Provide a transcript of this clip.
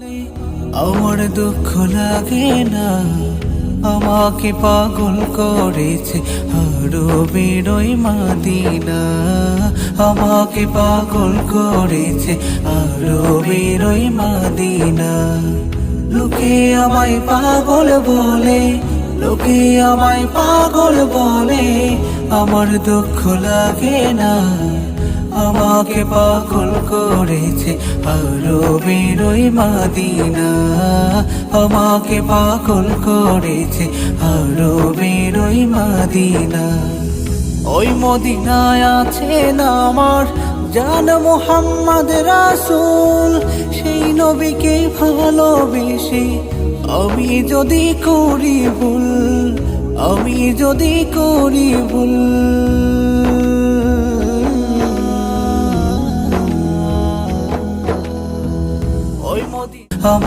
আমার দুঃখ লাগে না, আমাকে পাগল করেছে আরবের ওই মদিনা। আমাকে পাগল করেছে আরবের ওই মদিনা। লোকে আমায় পাগল বলে, লোকে আমায় পাগল বলে, আমার দুঃখ লাগে না, আমাকে পাগল করেছে আরবের ওই মদিনা। আমাকে পাগল করেছে আরবের ওই মদিনা। ওই মদিনায় আছেন আমার জান মুহাম্মদ রাসূল। সেই নবীকে ভালোবেসে আমি যদি করি ভুল, আমি যদি করি ভুল, ওই মদিনা